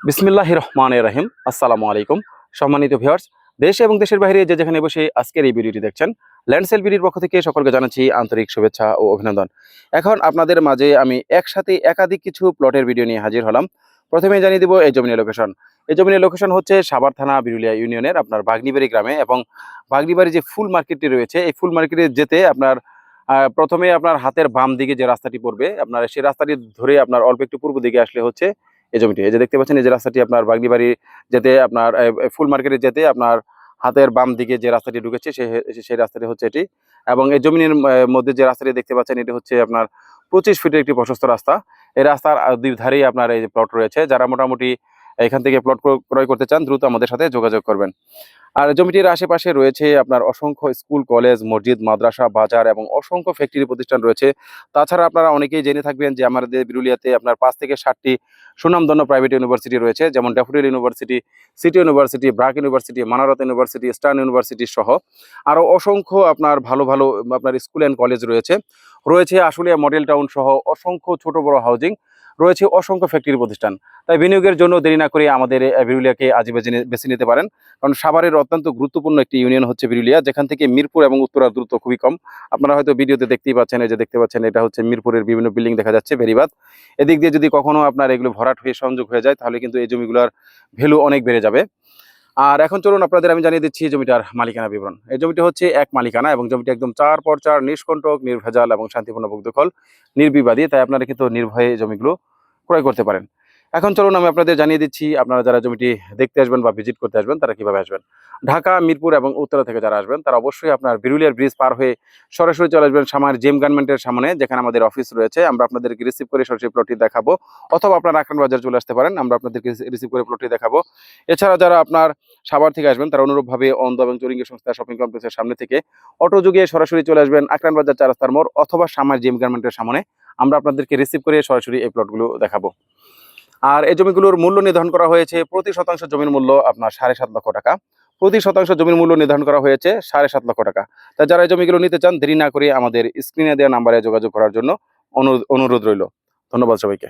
বিসমিল্লাহির রহমানির রহিম। আসসালামু আলাইকুম সম্মানিত ভিউয়ার্স, দেশ এবং দেশের বাইরে যে যেখানে বসে আজকের এই ভিডিওটি দেখছেন, ল্যান্ডসেল বিডির পক্ষ থেকে সকলকে জানাচ্ছি আন্তরিক শুভেচ্ছা ও অভিনন্দন। এখন আপনাদের মাঝে আমি একসাথে একাধিক কিছু প্লটের ভিডিও নিয়ে হাজির হলাম। প্রথমে জানিয়ে দিব এই জমিনের লোকেশন। এই জমিনের লোকেশন হচ্ছে সাভার থানা বিরুলিয়া ইউনিয়নের আপনার বাগনিবাড়ি গ্রামে, এবং বাগনিবাড়ি যে ফুল মার্কেটটি রয়েছে এই ফুল মার্কেটে যেতে আপনার প্রথমে আপনার হাতের বাম দিকে যে রাস্তাটি পড়বে, আপনার সেই রাস্তাটি ধরে আপনার অল্প একটু পূর্ব দিকে আসলে হচ্ছে এই জমিটি। এই যে দেখতে পাচ্ছেন, এই যে রাস্তাটি আপনার বাগনিবাড়ি যেতে আপনার ফুল মার্কেটে যেতে আপনার হাতের বাম দিকে যে রাস্তাটি ঢুকেছে সেই রাস্তাটি হচ্ছে এটি। এবং এই জমিনের মধ্যে যে রাস্তাটি দেখতে পাচ্ছেন এটি হচ্ছে আপনার 25 ফিটের একটি প্রশস্ত রাস্তা। এই রাস্তার দুই ধারেই আপনার এই যে প্লট রয়েছে। যারা মোটামুটি এখান থেকে প্লট ক্রয় করতে চান দ্রুত আমাদের সাথে যোগাযোগ করবেন। আর জমিটির আশেপাশে রয়েছে আপনার অসংখ্য স্কুল, কলেজ, মসজিদ, মাদ্রাসা, বাজার এবং অসংখ্য ফ্যাক্টরি প্রতিষ্ঠান রয়েছে। তাছাড়া আপনারা অনেকেই জেনে থাকবেন যে আমাদের বিরুলিয়াতে আপনার 5 থেকে 7টি সুনামধন্য প্রাইভেট ইউনিভার্সিটি রয়েছে, যেমন daffodil university, city university, BRAC university, Manarat university, stern university সহ আরও অসংখ্য আপনার ভালো ভালো আপনার স্কুল অ্যান্ড কলেজ রয়েছে আশুলিয়া মডেল টাউন সহ অসংখ্য ছোট বড় হাউজিং রয়েছে, অসংখ্য ফ্যাক্টরি প্রতিষ্ঠান। তাই বিনিয়োগের জন্য দেরি না করে আমাদের বিরুলিয়াকে আজ বেছে নিতে পারেন, কারণ সাভারের অত্যন্ত গুরুত্বপূর্ণ একটি ইউনিয়ন হচ্ছে বিরুলিয়া, যেখান থেকে মিরপুর এবং উত্তরার দূরত্ব খুবই কম। আপনারা হয়তো ভিডিওতে দেখতেই পাচ্ছেন, এই যে দেখতে পাচ্ছেন এটা হচ্ছে মিরপুরের বিভিন্ন বিল্ডিং দেখা যাচ্ছে, বেরিবাদ। এদিক দিয়ে যদি কখনো আপনার এগুলো ভরাট হয়ে সংযোগ হয়ে যায় তাহলে কিন্তু এই জমিগুলোর ভ্যালু অনেক বেড়ে যাবে। আর এখন চলুন আপনাদের আমি জানিয়ে দিচ্ছি জমিটার মালিকানা বিবরণ। এই জমিটি হচ্ছে এক মালিকানা এবং জমিটি একদম 4x4 নিষ্কণ্টক, নির্ভেজাল এবং শান্তিপূর্ণ দখল, নির্বিবাদী। তাই আপনারা কিন্তু নির্ভয়ে জমিগুলো ক্রয় করতে পারেন। এখন চলুন আমি আপনাদের জানিয়ে দিচ্ছি আপনারা যারা জমিটি দেখতে আসবেন বা ভিজিট করতে আসবেন তারা কিভাবে আসবেন। ঢাকা, মিরপুর এবং উত্তরা থেকে যারা আসবেন তারা অবশ্যই আপনার বিরুলিয়ার ব্রিজ পার হয়ে সরাসরি চলে আসবেন সামার জেম গার্মেন্টের সামনে, যেখানে আমাদের অফিস রয়েছে। আমরা আপনাদেরকে রিসিভ করে সরাসরি প্লটটি দেখাবো, অথবা আপনারা আখরান বাজার চলে আসতে পারেন, আমরা আপনাদেরকে রিসিভ করে প্লটটি দেখাবো। এছাড়া যারা আপনার সাভার থেকে আসবেন তারা অনুরূপভাবে অন্ধ এবং চুরিঙ্গি সংস্থা শপিং কমপ্লেক্সের সামনে থেকে অটো যোগে সরাসরি চলে আসবেন আখরান বাজার 4 রাস্তার মোড় অথবা সামার জেম গার্মেন্টের সামনে। আমরা আপনাদেরকে রিসিভ করে সরাসরি এই প্লটগুলো দেখাবো। আর এই জমিগুলোর মূল্য নির্ধারণ করা হয়েছে প্রতি শতাংশ জমির মূল্য আপনার 7.5 লক্ষ টাকা। প্রতি শতাংশ জমির মূল্য নির্ধারণ করা হয়েছে 7.5 লক্ষ টাকা। তাই যারা এই জমিগুলো নিতে চান দেরি না করে আমাদের স্ক্রিনে দেওয়া নাম্বারে যোগাযোগ করার জন্য অনুরোধ রইল। ধন্যবাদ সবাইকে।